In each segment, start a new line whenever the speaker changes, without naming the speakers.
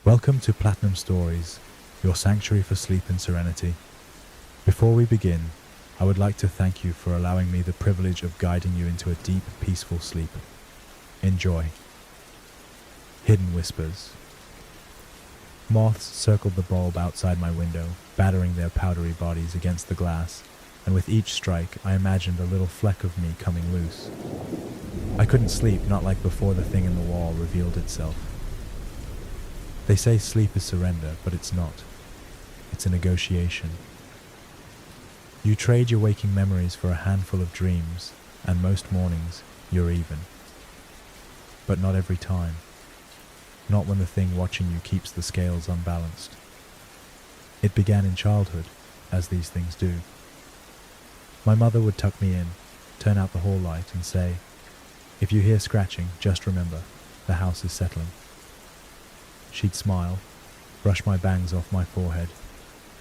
Welcome to Platinum Stories, your sanctuary for sleep and serenity. Before we begin, I would like to thank you for allowing me the privilege of guiding you into a deep, peaceful sleep. Enjoy. Hidden Whispers. Moths circled the bulb outside my window, battering their powdery bodies against the glass, and with each strike I imagined a little fleck of me coming loose. I couldn't sleep, not like before the thing in the wall revealed itself. They say sleep is surrender, but it's not. It's a negotiation. You trade your waking memories for a handful of dreams, and most mornings you're even. But not every time. Not when the thing watching you keeps the scales unbalanced. It began in childhood, as these things do. My mother would tuck me in, turn out the hall light, and say, "If you hear scratching, just remember, the house is settling." She'd smile, brush my bangs off my forehead,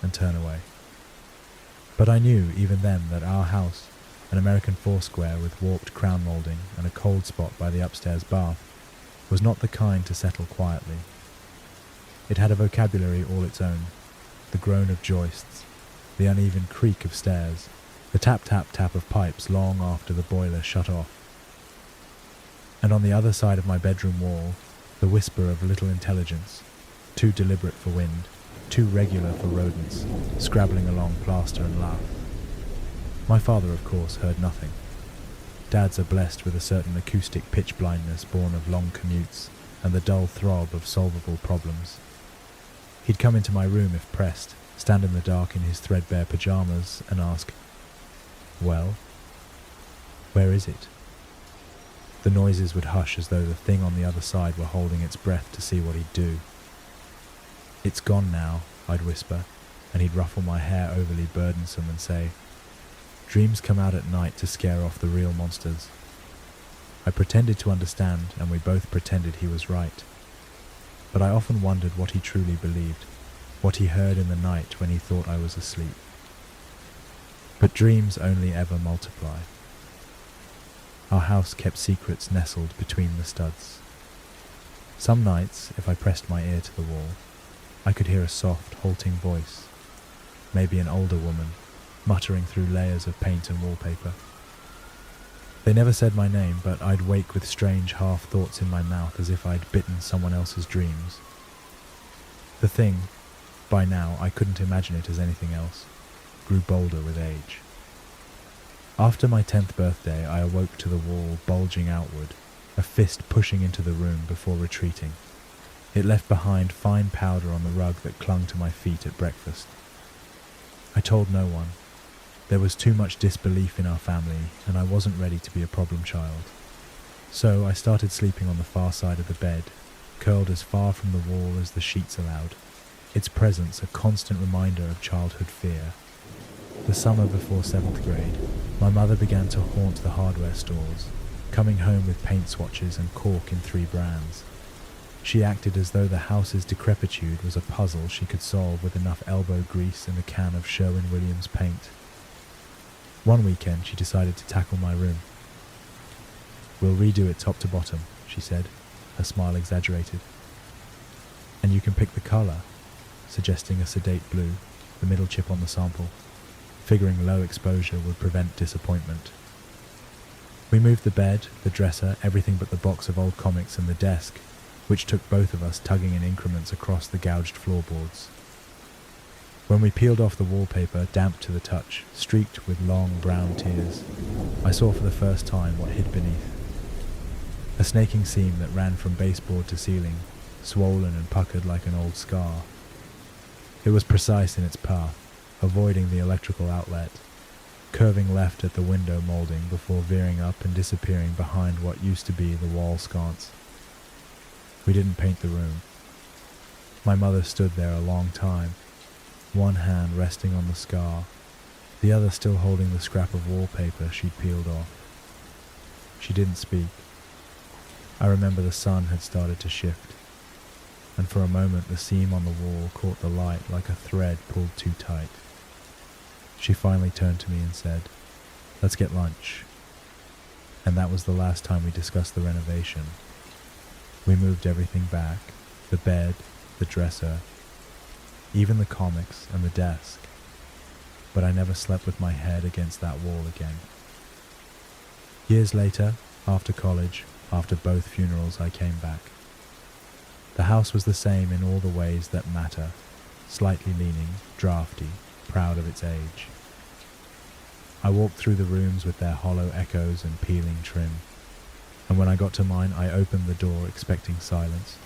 and turn away. But I knew even then that our house, an American four-square with warped crown moulding and a cold spot by the upstairs bath, was not the kind to settle quietly. It had a vocabulary all its own, the groan of joists, the uneven creak of stairs, the tap-tap-tap of pipes long after the boiler shut off. And on the other side of my bedroom wall, the whisper of little intelligence, too deliberate for wind, too regular for rodents, scrabbling along plaster and lath. My father, of course, heard nothing. Dads are blessed with a certain acoustic pitch blindness born of long commutes and the dull throb of solvable problems. He'd come into my room if pressed, stand in the dark in his threadbare pajamas and ask, "Well, where is it?" The noises would hush as though the thing on the other side were holding its breath to see what he'd do. "It's gone now," I'd whisper, and he'd ruffle my hair overly burdensome and say, "Dreams come out at night to scare off the real monsters." I pretended to understand, and we both pretended he was right. But I often wondered what he truly believed, what he heard in the night when he thought I was asleep. But dreams only ever multiply. Our house kept secrets nestled between the studs. Some nights, if I pressed my ear to the wall, I could hear a soft, halting voice, maybe an older woman, muttering through layers of paint and wallpaper. They never said my name, but I'd wake with strange half-thoughts in my mouth as if I'd bitten someone else's dreams. The thing, by now I couldn't imagine it as anything else, grew bolder with age. After my 10th birthday, I awoke to the wall bulging outward, a fist pushing into the room before retreating. It left behind fine powder on the rug that clung to my feet at breakfast. I told no one. There was too much disbelief in our family, and I wasn't ready to be a problem child. So I started sleeping on the far side of the bed, curled as far from the wall as the sheets allowed, its presence a constant reminder of childhood fear. The summer before 7th grade, my mother began to haunt the hardware stores, coming home with paint swatches and cork in 3 brands. She acted as though the house's decrepitude was a puzzle she could solve with enough elbow grease and a can of Sherwin-Williams paint. One weekend she decided to tackle my room. "We'll redo it top to bottom," she said, her smile exaggerated. "And you can pick the colour," suggesting a sedate blue, the middle chip on the sample, figuring low exposure would prevent disappointment. We moved the bed, the dresser, everything but the box of old comics and the desk, which took both of us tugging in increments across the gouged floorboards. When we peeled off the wallpaper, damp to the touch, streaked with long brown tears, I saw for the first time what hid beneath. A snaking seam that ran from baseboard to ceiling, swollen and puckered like an old scar. It was precise in its path, avoiding the electrical outlet, curving left at the window moulding before veering up and disappearing behind what used to be the wall sconce. We didn't paint the room. My mother stood there a long time, one hand resting on the scar, the other still holding the scrap of wallpaper she'd peeled off. She didn't speak. I remember the sun had started to shift, and for a moment the seam on the wall caught the light like a thread pulled too tight. She finally turned to me and said, "Let's get lunch." And that was the last time we discussed the renovation. We moved everything back, the bed, the dresser, even the comics and the desk, but I never slept with my head against that wall again. Years later, after college, after both funerals, I came back. The house was the same in all the ways that matter, slightly leaning, drafty, proud of its age. I walked through the rooms with their hollow echoes and peeling trim, and when I got to mine, I opened the door expecting silence.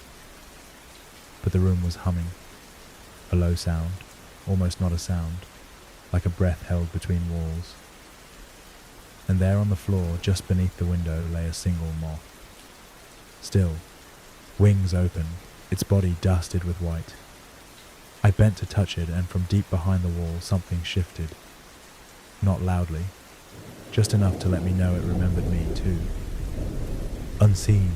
But the room was humming, a low sound, almost not a sound, like a breath held between walls. And there on the floor, just beneath the window, lay a single moth. Still, wings open, its body dusted with white. I bent to touch it, and from deep behind the wall something shifted. Not loudly, just enough to let me know it remembered me too. Unseen.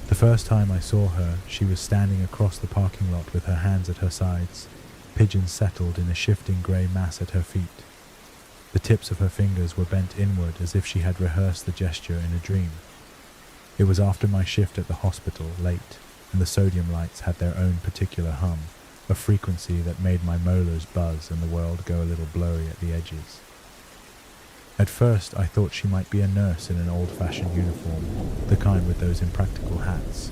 The first time I saw her, she was standing across the parking lot with her hands at her sides, pigeons settled in a shifting grey mass at her feet. The tips of her fingers were bent inward as if she had rehearsed the gesture in a dream. It was after my shift at the hospital, late, and the sodium lights had their own particular hum, a frequency that made my molars buzz and the world go a little blurry at the edges. At first I thought she might be a nurse in an old-fashioned uniform, the kind with those impractical hats.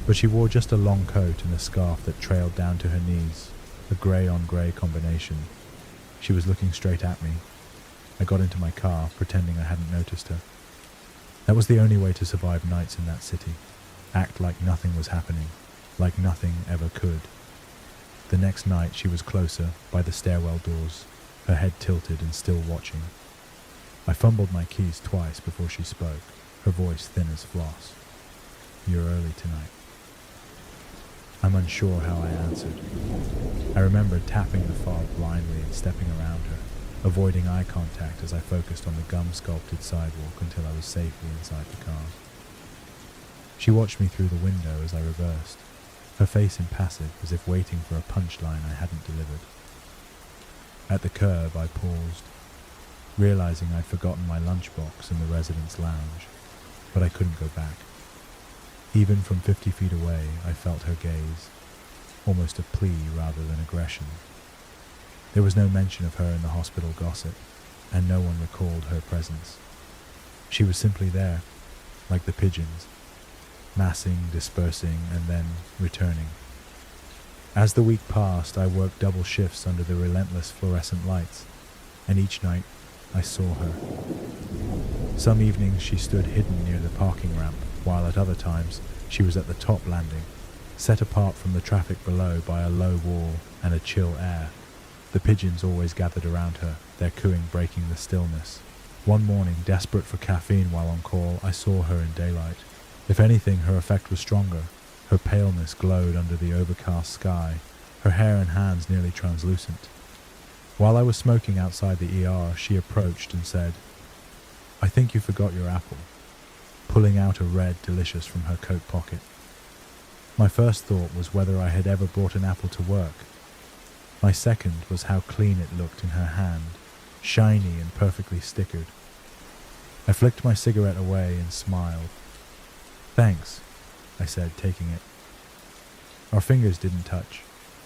But she wore just a long coat and a scarf that trailed down to her knees, a grey-on-grey combination. She was looking straight at me. I got into my car, pretending I hadn't noticed her. That was the only way to survive nights in that city. Act like nothing was happening, like nothing ever could. The next night she was closer, by the stairwell doors, her head tilted and still watching. I fumbled my keys twice before she spoke, her voice thin as floss. "You're early tonight." I'm unsure how I answered. I remembered tapping the fob blindly and stepping around her, avoiding eye contact as I focused on the gum-sculpted sidewalk until I was safely inside the car. She watched me through the window as I reversed, her face impassive as if waiting for a punchline I hadn't delivered. At the curb I paused, realizing I'd forgotten my lunchbox in the residence lounge, but I couldn't go back. Even from 50 feet away, I felt her gaze, almost a plea rather than aggression. There was no mention of her in the hospital gossip, and no one recalled her presence. She was simply there, like the pigeons, massing, dispersing, and then returning. As the week passed, I worked double shifts under the relentless fluorescent lights, and each night I saw her. Some evenings she stood hidden near the parking ramp, while at other times she was at the top landing, set apart from the traffic below by a low wall and a chill air. The pigeons always gathered around her, their cooing breaking the stillness. One morning, desperate for caffeine while on call, I saw her in daylight. If anything, her effect was stronger. Her paleness glowed under the overcast sky, her hair and hands nearly translucent. While I was smoking outside the ER, she approached and said, "I think you forgot your apple," pulling out a red delicious from her coat pocket. My first thought was whether I had ever brought an apple to work. My second was how clean it looked in her hand, shiny and perfectly stickered. I flicked my cigarette away and smiled. "Thanks," I said, taking it. Our fingers didn't touch,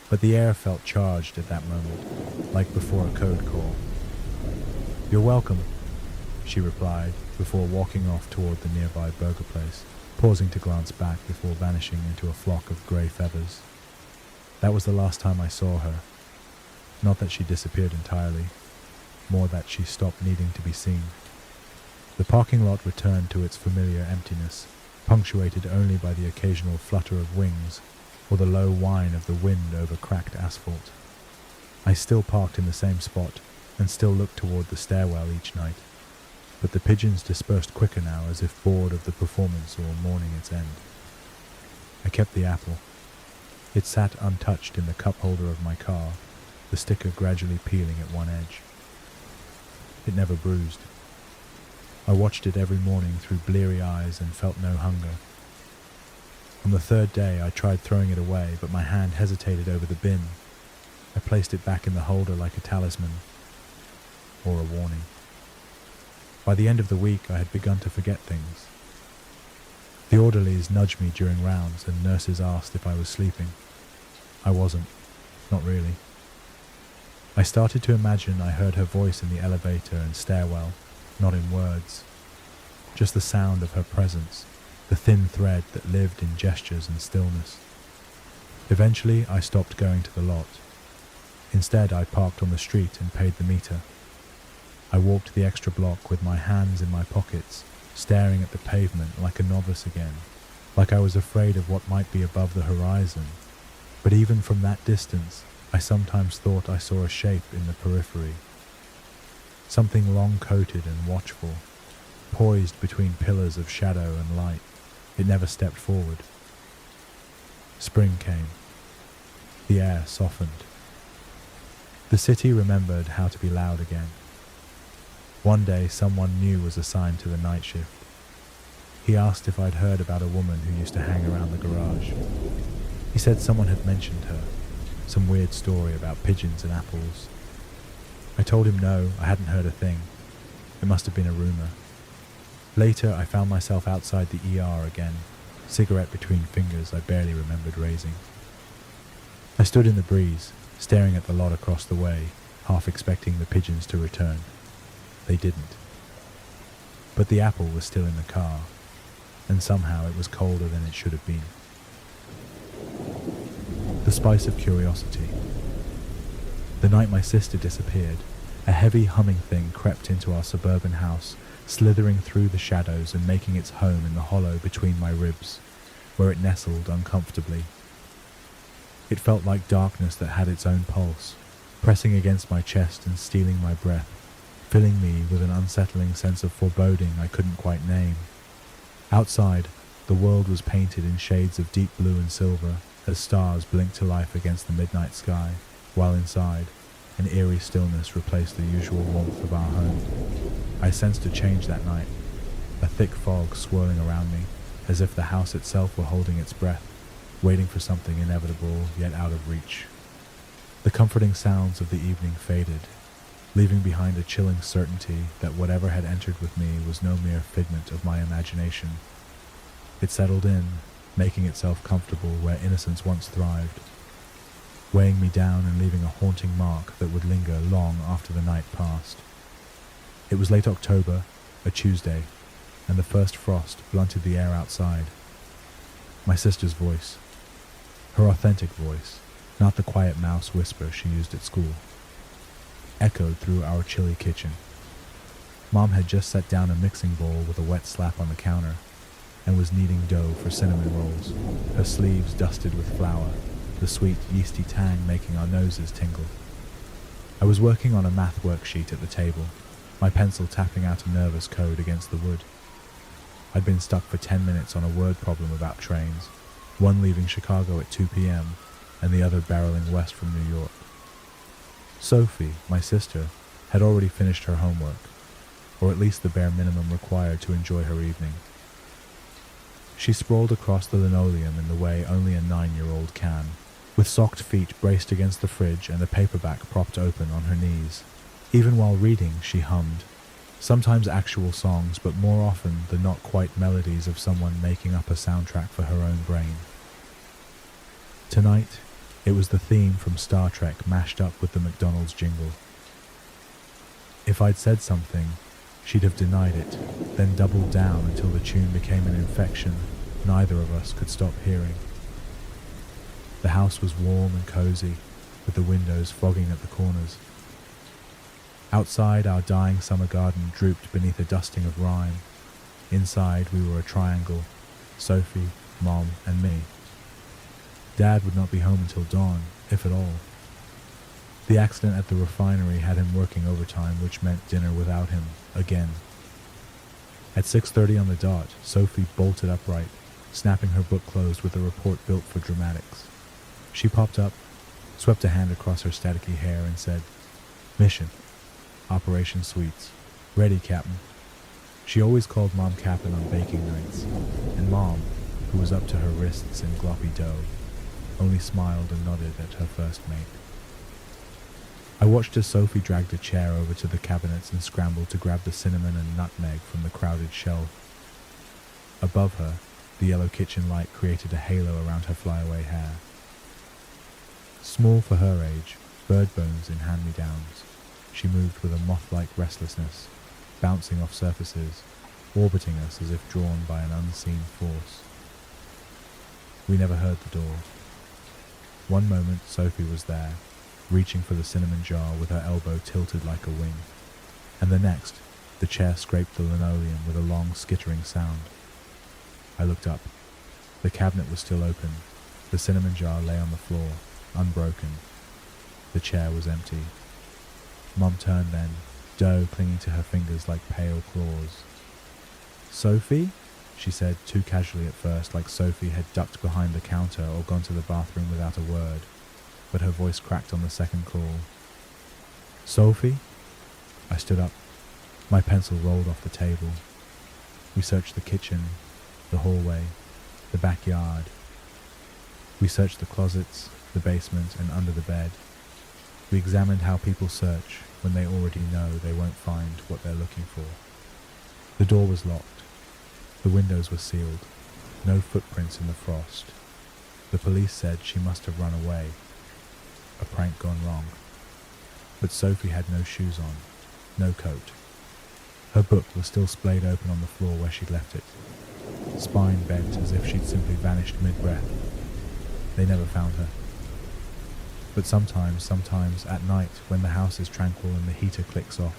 but the air felt charged at that moment, like before a code call. "You're welcome," she replied, before walking off toward the nearby burger place, pausing to glance back before vanishing into a flock of grey feathers. That was the last time I saw her. Not that she disappeared entirely, more that she stopped needing to be seen. The parking lot returned to its familiar emptiness, punctuated only by the occasional flutter of wings or the low whine of the wind over cracked asphalt. I still parked in the same spot and still looked toward the stairwell each night, but the pigeons dispersed quicker now as if bored of the performance or mourning its end. I kept the apple. It sat untouched in the cup holder of my car, the sticker gradually peeling at one edge. It never bruised. I watched it every morning through bleary eyes and felt no hunger. On the third day I tried throwing it away, but my hand hesitated over the bin. I placed it back in the holder like a talisman, or a warning. By the end of the week I had begun to forget things. The orderlies nudged me during rounds, and nurses asked if I was sleeping. I wasn't. Not really. I started to imagine I heard her voice in the elevator and stairwell, not in words. Just the sound of her presence, the thin thread that lived in gestures and stillness. Eventually, I stopped going to the lot. Instead, I parked on the street and paid the meter. I walked the extra block with my hands in my pockets, staring at the pavement like a novice again, like I was afraid of what might be above the horizon. But even from that distance, I sometimes thought I saw a shape in the periphery. Something long-coated and watchful, poised between pillars of shadow and light. It never stepped forward. Spring came. The air softened. The city remembered how to be loud again. One day, someone new was assigned to the night shift. He asked if I'd heard about a woman who used to hang around the garage. He said someone had mentioned her, some weird story about pigeons and apples. I told him no, I hadn't heard a thing. It must have been a rumor. Later, I found myself outside the ER again, cigarette between fingers I barely remembered raising. I stood in the breeze, staring at the lot across the way, half expecting the pigeons to return. They didn't. But the apple was still in the car, and somehow it was colder than it should have been. The spice of curiosity. The night my sister disappeared, a heavy humming thing crept into our suburban house, slithering through the shadows and making its home in the hollow between my ribs, where it nestled uncomfortably. It felt like darkness that had its own pulse, pressing against my chest and stealing my breath, filling me with an unsettling sense of foreboding I couldn't quite name. Outside, the world was painted in shades of deep blue and silver as stars blinked to life against the midnight sky, while inside, an eerie stillness replaced the usual warmth of our home. I sensed a change that night, a thick fog swirling around me, as if the house itself were holding its breath, waiting for something inevitable yet out of reach. The comforting sounds of the evening faded, leaving behind a chilling certainty that whatever had entered with me was no mere figment of my imagination. It settled in, making itself comfortable where innocence once thrived, weighing me down and leaving a haunting mark that would linger long after the night passed. It was late October, a Tuesday, and the first frost blunted the air outside. My sister's voice, her authentic voice, not the quiet mouse whisper she used at school, echoed through our chilly kitchen. Mom had just set down a mixing bowl with a wet slap on the counter and was kneading dough for cinnamon rolls, her sleeves dusted with flour, the sweet yeasty tang making our noses tingle. I was working on a math worksheet at the table, my pencil tapping out a nervous code against the wood. I'd been stuck for 10 minutes on a word problem about trains, one leaving Chicago at 2 p.m. and the other barreling west from New York. Sophie, my sister, had already finished her homework, or at least the bare minimum required to enjoy her evening. She sprawled across the linoleum in the way only a 9-year-old can, with socked feet braced against the fridge and a paperback propped open on her knees. Even while reading, she hummed, sometimes actual songs, but more often the not-quite melodies of someone making up a soundtrack for her own brain. Tonight, it was the theme from Star Trek mashed up with the McDonald's jingle. If I'd said something, she'd have denied it, then doubled down until the tune became an infection neither of us could stop hearing. The house was warm and cozy, with the windows fogging at the corners. Outside, our dying summer garden drooped beneath a dusting of rime. Inside, we were a triangle, Sophie, Mom, and me. Dad would not be home until dawn, if at all. The accident at the refinery had him working overtime, which meant dinner without him, again. At 6:30 on the dot, Sophie bolted upright, snapping her book closed with a report built for dramatics. She popped up, swept a hand across her staticky hair, and said, "Mission. Operation Sweets. Ready, Captain." She always called Mom Captain on baking nights, and Mom, who was up to her wrists in gloppy dough, only smiled and nodded at her first mate. I watched as Sophie dragged a chair over to the cabinets and scrambled to grab the cinnamon and nutmeg from the crowded shelf. Above her, the yellow kitchen light created a halo around her flyaway hair. Small for her age, bird bones in hand-me-downs, she moved with a moth-like restlessness, bouncing off surfaces, orbiting us as if drawn by an unseen force. We never heard the door. One moment Sophie was there, reaching for the cinnamon jar with her elbow tilted like a wing, and the next, the chair scraped the linoleum with a long skittering sound. I looked up. The cabinet was still open. The cinnamon jar lay on the floor, unbroken. The chair was empty. Mum turned then, dough clinging to her fingers like pale claws. "Sophie?" she said, too casually at first, like Sophie had ducked behind the counter or gone to the bathroom without a word, but her voice cracked on the second call. "Sophie?" I stood up. My pencil rolled off the table. We searched the kitchen, the hallway, the backyard. We searched the closets, the basement, and under the bed. We examined how people search when they already know they won't find what they're looking for. The door was locked. The windows were sealed. No footprints in the frost. The police said she must have run away. A prank gone wrong. But Sophie had no shoes on, no coat. Her book was still splayed open on the floor where she'd left it, spine bent as if she'd simply vanished mid-breath. They never found her. But sometimes, at night, when the house is tranquil and the heater clicks off,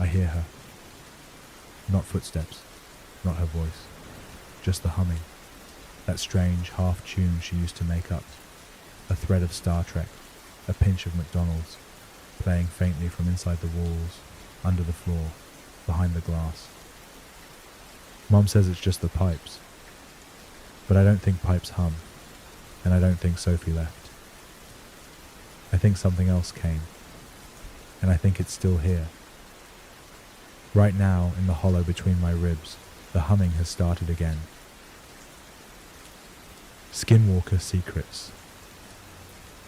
I hear her. Not footsteps, not her voice, just the humming, that strange half-tune she used to make up, a thread of Star Trek, a pinch of McDonald's, playing faintly from inside the walls, under the floor, behind the glass. Mum says it's just the pipes, but I don't think pipes hum, and I don't think Sophie left. I think something else came, and I think it's still here. Right now, in the hollow between my ribs, the humming has started again. Skinwalker secrets.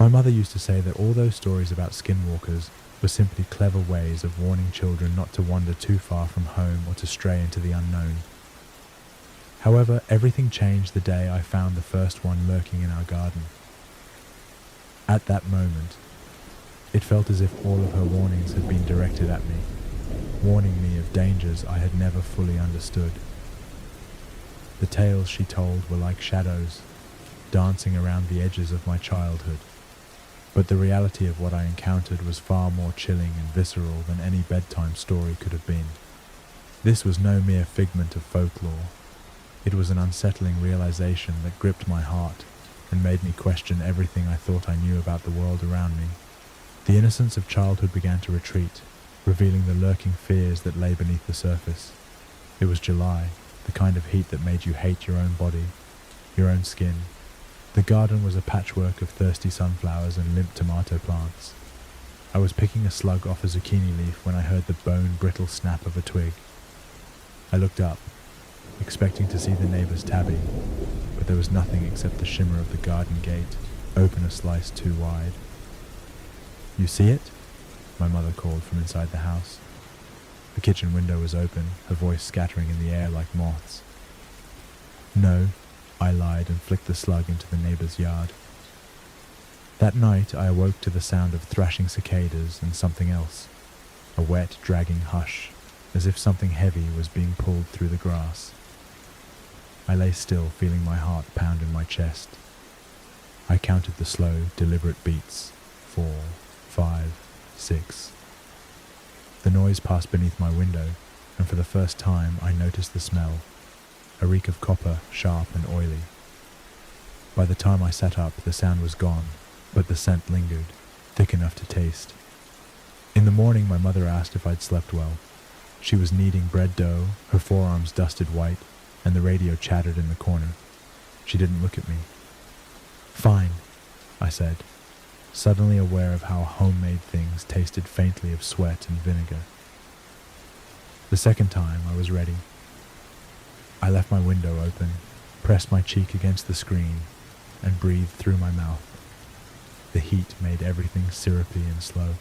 My mother used to say that all those stories about skinwalkers were simply clever ways of warning children not to wander too far from home or to stray into the unknown. However, everything changed the day I found the first one lurking in our garden. At that moment, it felt as if all of her warnings had been directed at me, warning me of dangers I had never fully understood. The tales she told were like shadows, dancing around the edges of my childhood. But the reality of what I encountered was far more chilling and visceral than any bedtime story could have been. This was no mere figment of folklore. It was an unsettling realization that gripped my heart and made me question everything I thought I knew about the world around me. The innocence of childhood began to retreat, revealing the lurking fears that lay beneath the surface. It was July, the kind of heat that made you hate your own body, your own skin. The garden was a patchwork of thirsty sunflowers and limp tomato plants. I was picking a slug off a zucchini leaf when I heard the bone-brittle snap of a twig. I looked up, expecting to see the neighbor's tabby, but there was nothing except the shimmer of the garden gate, open a slice too wide. "You see it?" my mother called from inside the house. The kitchen window was open, her voice scattering in the air like moths. "No," I lied and flicked the slug into the neighbor's yard. That night I awoke to the sound of thrashing cicadas and something else, a wet, dragging hush, as if something heavy was being pulled through the grass. I lay still, feeling my heart pound in my chest. I counted the slow, deliberate beats. 4, 5, 6. The noise passed beneath my window, and for the first time I noticed the smell, a reek of copper, sharp and oily. By the time I sat up, the sound was gone, but the scent lingered, thick enough to taste. In the morning, my mother asked if I'd slept well. She was kneading bread dough, her forearms dusted white, and the radio chattered in the corner. She didn't look at me. "Fine," I said, suddenly aware of how homemade things tasted faintly of sweat and vinegar. The second time, I was ready. I left my window open, pressed my cheek against the screen, and breathed through my mouth. The heat made everything syrupy and slow.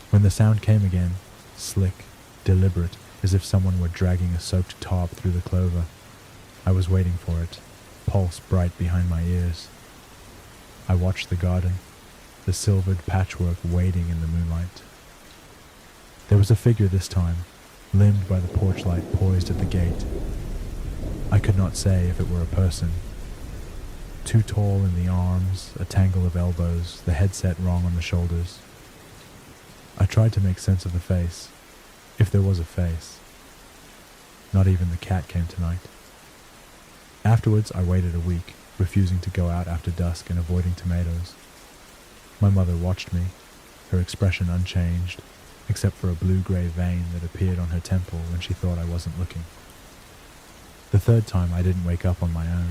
When the sound came again, slick, deliberate, as if someone were dragging a soaked tarp through the clover, I was waiting for it, pulse bright behind my ears. I watched the garden, the silvered patchwork wading in the moonlight. There was a figure this time, limned by the porch light, poised at the gate. I could not say if it were a person. Too tall in the arms, a tangle of elbows, the head set wrong on the shoulders. I tried to make sense of the face, if there was a face. Not even the cat came tonight. Afterwards, I waited a week, refusing to go out after dusk and avoiding tomatoes. My mother watched me, her expression unchanged, except for a blue-gray vein that appeared on her temple when she thought I wasn't looking. The third time, I didn't wake up on my own.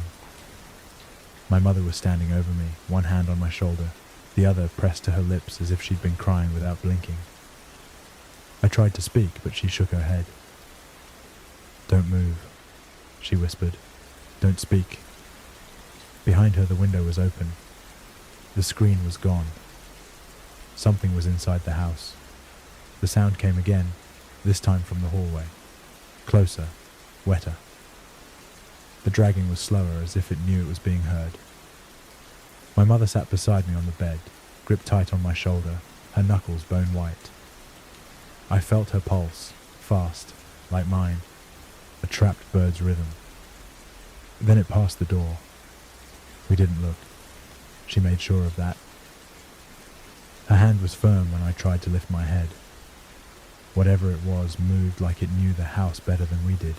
My mother was standing over me, one hand on my shoulder, the other pressed to her lips as if she'd been crying without blinking. I tried to speak, but she shook her head. "Don't move," she whispered. "Don't speak." Behind her, the window was open. The screen was gone. Something was inside the house. The sound came again, this time from the hallway. Closer, wetter. The dragging was slower, as if it knew it was being heard. My mother sat beside me on the bed, gripped tight on my shoulder, her knuckles bone white. I felt her pulse, fast, like mine, a trapped bird's rhythm. Then it passed the door. We didn't look. She made sure of that. Her hand was firm when I tried to lift my head. Whatever it was moved like it knew the house better than we did.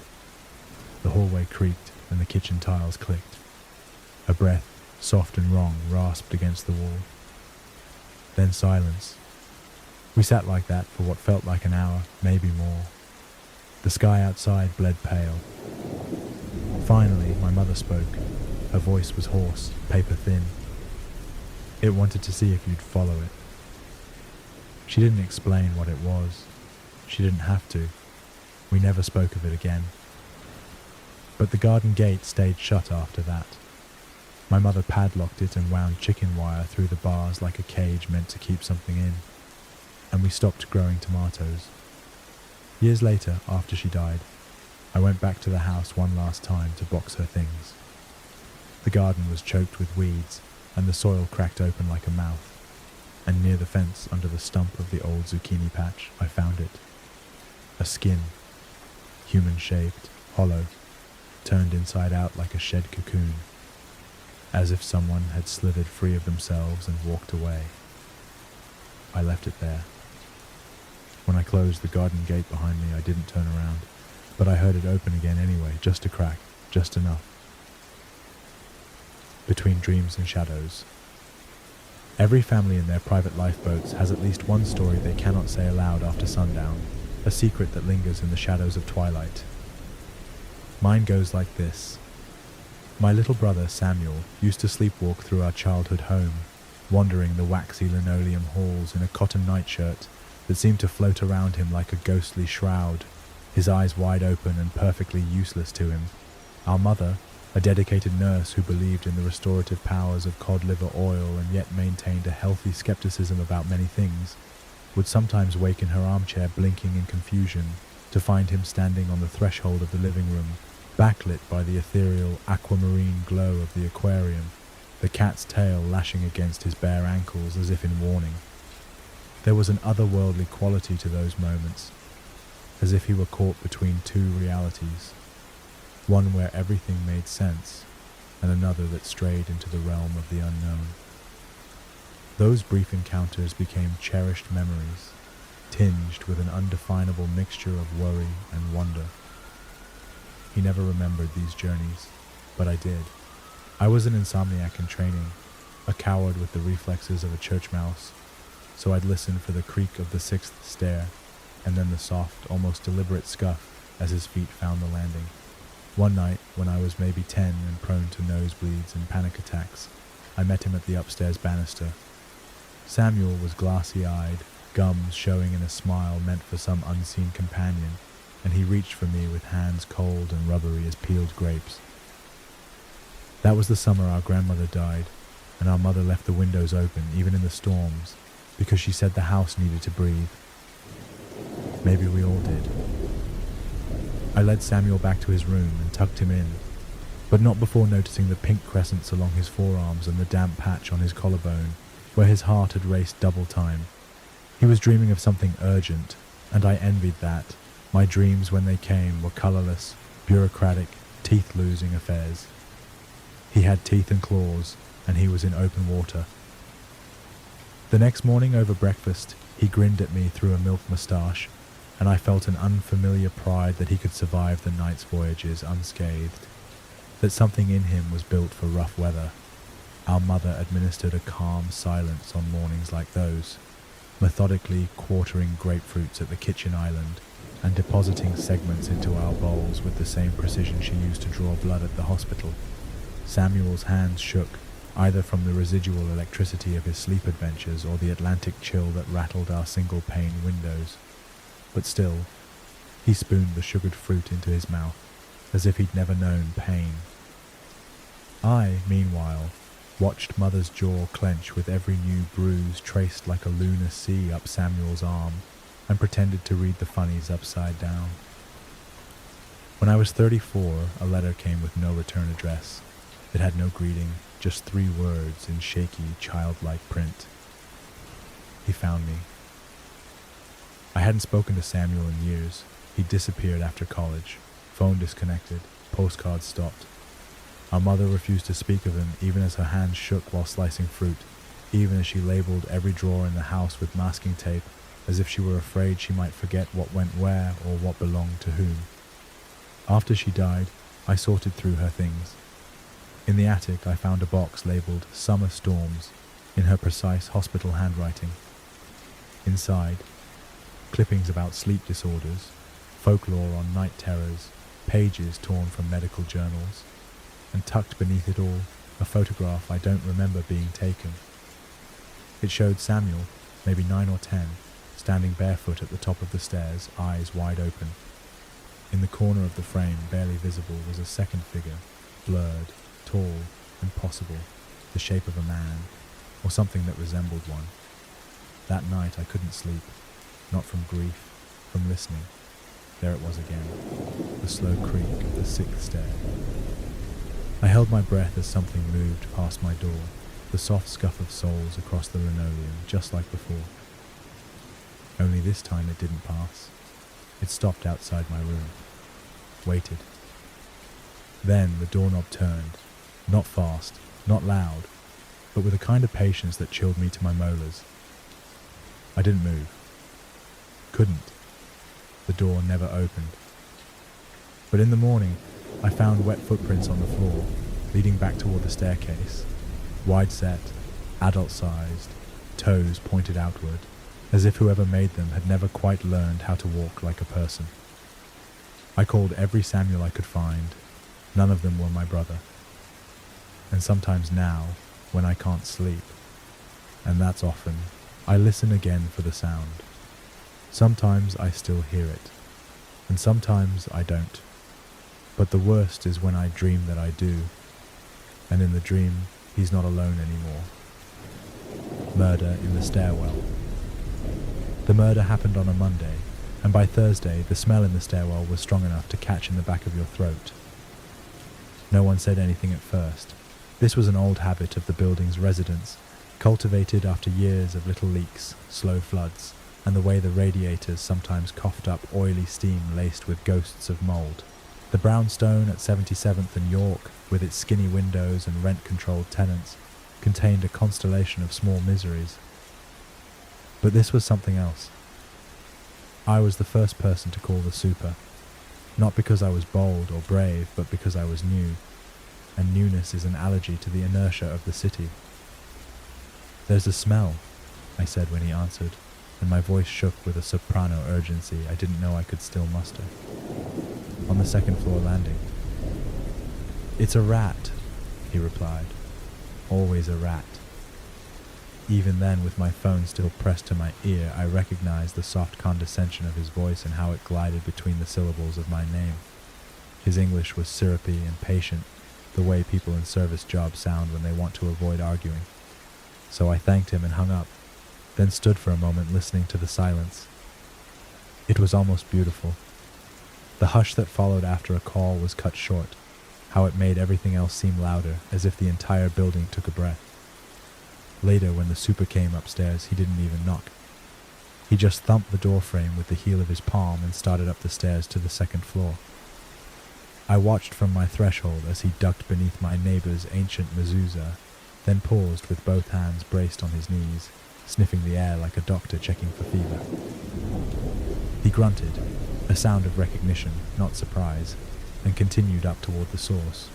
The hallway creaked and the kitchen tiles clicked. A breath, soft and wrong, rasped against the wall. Then silence. We sat like that for what felt like an hour, maybe more. The sky outside bled pale. Finally, my mother spoke. Her voice was hoarse, paper thin. "It wanted to see if you'd follow it." She didn't explain what it was. She didn't have to. We never spoke of it again. But the garden gate stayed shut after that. My mother padlocked it and wound chicken wire through the bars like a cage meant to keep something in. And we stopped growing tomatoes. Years later, after she died, I went back to the house one last time to box her things. The garden was choked with weeds, and the soil cracked open like a mouth, and near the fence under the stump of the old zucchini patch, I found it. A skin, human-shaped, hollow, turned inside out like a shed cocoon, as if someone had slithered free of themselves and walked away. I left it there. When I closed the garden gate behind me, I didn't turn around, but I heard it open again anyway, just a crack, just enough. Between dreams and shadows. Every family in their private lifeboats has at least one story they cannot say aloud after sundown, a secret that lingers in the shadows of twilight. Mine goes like this. My little brother Samuel used to sleepwalk through our childhood home, wandering the waxy linoleum halls in a cotton nightshirt that seemed to float around him like a ghostly shroud, his eyes wide open and perfectly useless to him. Our mother, a dedicated nurse who believed in the restorative powers of cod liver oil and yet maintained a healthy skepticism about many things, would sometimes wake in her armchair blinking in confusion to find him standing on the threshold of the living room, backlit by the ethereal aquamarine glow of the aquarium, the cat's tail lashing against his bare ankles as if in warning. There was an otherworldly quality to those moments, as if he were caught between two realities, one where everything made sense, and another that strayed into the realm of the unknown. Those brief encounters became cherished memories, tinged with an undefinable mixture of worry and wonder. He never remembered these journeys, but I did. I was an insomniac in training, a coward with the reflexes of a church mouse, so I'd listen for the creak of the sixth stair, and then the soft, almost deliberate scuff as his feet found the landing. One night, when I was maybe 10 and prone to nosebleeds and panic attacks, I met him at the upstairs banister. Samuel was glassy-eyed, gums showing in a smile meant for some unseen companion, and he reached for me with hands cold and rubbery as peeled grapes. That was the summer our grandmother died, and our mother left the windows open, even in the storms, because she said the house needed to breathe. Maybe we all did. I led Samuel back to his room and tucked him in, but not before noticing the pink crescents along his forearms and the damp patch on his collarbone, where his heart had raced double time. He was dreaming of something urgent, and I envied that. My dreams, when they came, were colourless, bureaucratic, teeth-losing affairs. He had teeth and claws, and he was in open water. The next morning over breakfast, he grinned at me through a milk moustache, and I felt an unfamiliar pride that he could survive the night's voyages unscathed, that something in him was built for rough weather. Our mother administered a calm silence on mornings like those, methodically quartering grapefruits at the kitchen island and depositing segments into our bowls with the same precision she used to draw blood at the hospital. Samuel's hands shook, either from the residual electricity of his sleep adventures or the Atlantic chill that rattled our single-pane windows. But still, he spooned the sugared fruit into his mouth, as if he'd never known pain. I, meanwhile, watched Mother's jaw clench with every new bruise traced like a lunar sea up Samuel's arm, and pretended to read the funnies upside down. When I was 34, a letter came with no return address. It had no greeting, just 3 words in shaky, childlike print. He found me. I hadn't spoken to Samuel in years. He'd disappeared after college. Phone disconnected. Postcards stopped. Our mother refused to speak of him, even as her hands shook while slicing fruit, even as she labelled every drawer in the house with masking tape, as if she were afraid she might forget what went where or what belonged to whom. After she died, I sorted through her things. In the attic, I found a box labelled Summer Storms in her precise hospital handwriting. Inside, clippings about sleep disorders, folklore on night terrors, pages torn from medical journals, and tucked beneath it all, a photograph I don't remember being taken. It showed Samuel, maybe 9 or 10, standing barefoot at the top of the stairs, eyes wide open. In the corner of the frame, barely visible, was a second figure, blurred, tall, impossible, the shape of a man, or something that resembled one. That night I couldn't sleep, not from grief, from listening. There it was again, the slow creak of the 6th stair. I held my breath as something moved past my door, the soft scuff of soles across the linoleum, just like before. Only this time it didn't pass. It stopped outside my room, waited. Then the doorknob turned, not fast, not loud, but with a kind of patience that chilled me to my molars. I didn't move. Couldn't. The door never opened. But in the morning, I found wet footprints on the floor, leading back toward the staircase, wide-set, adult-sized, toes pointed outward, as if whoever made them had never quite learned how to walk like a person. I called every Samuel I could find. None of them were my brother. And sometimes now, when I can't sleep, and that's often, I listen again for the sound. Sometimes I still hear it, and sometimes I don't. But the worst is when I dream that I do, and in the dream, he's not alone anymore. Murder in the stairwell. The murder happened on a Monday, and by Thursday, the smell in the stairwell was strong enough to catch in the back of your throat. No one said anything at first. This was an old habit of the building's residents, cultivated after years of little leaks, slow floods, and the way the radiators sometimes coughed up oily steam laced with ghosts of mould. The brownstone at 77th and York, with its skinny windows and rent-controlled tenants, contained a constellation of small miseries. But this was something else. I was the first person to call the super, not because I was bold or brave, but because I was new, and newness is an allergy to the inertia of the city. "There's a smell," I said when he answered, and my voice shook with a soprano urgency I didn't know I could still muster. On the second-floor landing. "It's a rat," he replied. "Always a rat." Even then, with my phone still pressed to my ear, I recognized the soft condescension of his voice and how it glided between the syllables of my name. His English was syrupy and patient, the way people in service jobs sound when they want to avoid arguing. So I thanked him and hung up, then stood for a moment listening to the silence. It was almost beautiful. The hush that followed after a call was cut short, how it made everything else seem louder, as if the entire building took a breath. Later, when the super came upstairs, he didn't even knock. He just thumped the door frame with the heel of his palm and started up the stairs to the second floor. I watched from my threshold as he ducked beneath my neighbor's ancient mezuzah, then paused with both hands braced on his knees, sniffing the air like a doctor checking for fever. He grunted, a sound of recognition, not surprise, and continued up toward the source.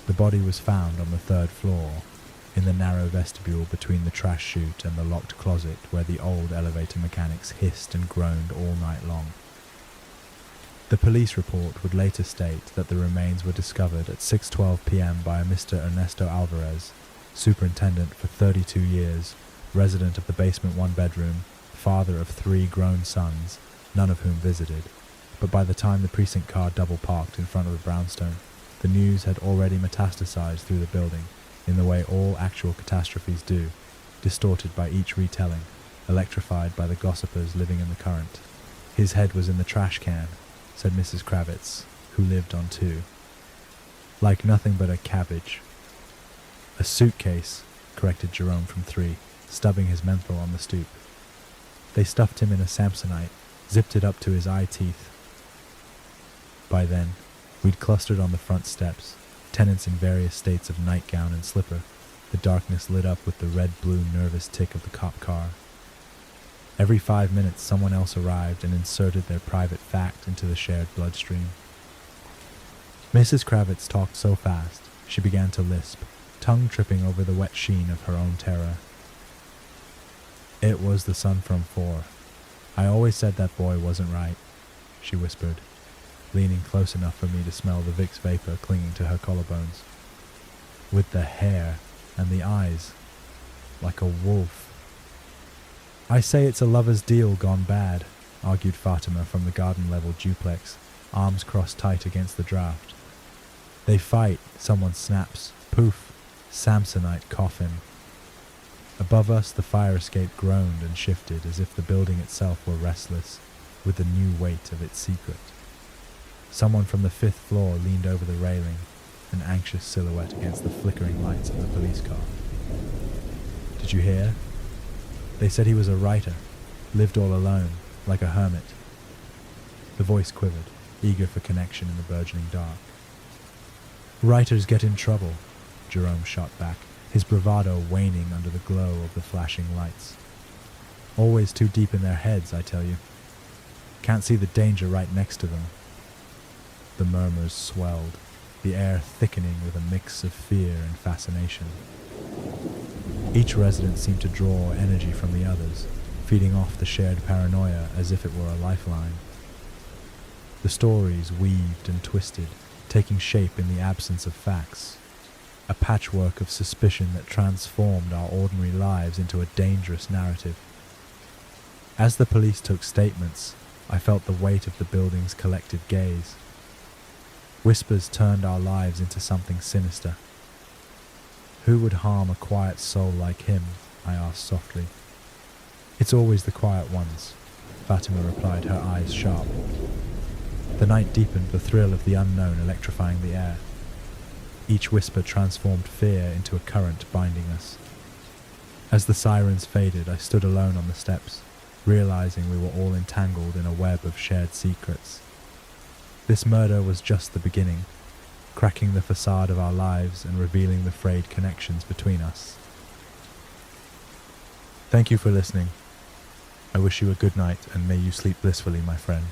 The body was found on the third floor, in the narrow vestibule between the trash chute and the locked closet where the old elevator mechanics hissed and groaned all night long. The police report would later state that the remains were discovered at 6:12 p.m. by a Mr. Ernesto Alvarez, superintendent for 32 years, resident of the basement one-bedroom, father of 3 grown sons, none of whom visited. But by the time the precinct car double-parked in front of the brownstone, the news had already metastasized through the building, in the way all actual catastrophes do, distorted by each retelling, electrified by the gossipers living in the current. His head was in the trash can, said Mrs. Kravitz, who lived on 2. Like nothing but a cabbage. A suitcase, corrected Jerome from 3, stubbing his menthol on the stoop. They stuffed him in a Samsonite, zipped it up to his eye teeth. By then, we'd clustered on the front steps, tenants in various states of nightgown and slipper, the darkness lit up with the red-blue nervous tick of the cop car. Every 5 minutes someone else arrived and inserted their private fact into the shared bloodstream. Mrs. Kravitz talked so fast, she began to lisp, tongue tripping over the wet sheen of her own terror. It was the son from 4. I always said that boy wasn't right, she whispered, leaning close enough for me to smell the Vicks vapor clinging to her collarbones. With the hair and the eyes, like a wolf. I say it's a lover's deal gone bad, argued Fatima from the garden-level duplex, arms crossed tight against the draft. They fight, someone snaps, poof, Samsonite coffin. Above us the fire escape groaned and shifted as if the building itself were restless with the new weight of its secret. Someone from the 5th floor leaned over the railing, an anxious silhouette against the flickering lights of the police car. Did you hear? They said he was a writer, lived all alone, like a hermit. The voice quivered, eager for connection in the burgeoning dark. Writers get in trouble, Jerome shot back, his bravado waning under the glow of the flashing lights. Always too deep in their heads, I tell you. Can't see the danger right next to them. The murmurs swelled, the air thickening with a mix of fear and fascination. Each resident seemed to draw energy from the others, feeding off the shared paranoia as if it were a lifeline. The stories weaved and twisted, taking shape in the absence of facts, a patchwork of suspicion that transformed our ordinary lives into a dangerous narrative. As the police took statements, I felt the weight of the building's collective gaze. Whispers turned our lives into something sinister. Who would harm a quiet soul like him? I asked softly. It's always the quiet ones, Fatima replied, her eyes sharp. The night deepened, the thrill of the unknown electrifying the air. Each whisper transformed fear into a current binding us. As the sirens faded, I stood alone on the steps, realizing we were all entangled in a web of shared secrets. This murder was just the beginning, cracking the facade of our lives and revealing the frayed connections between us. Thank you for listening. I wish you a good night and may you sleep blissfully, my friend.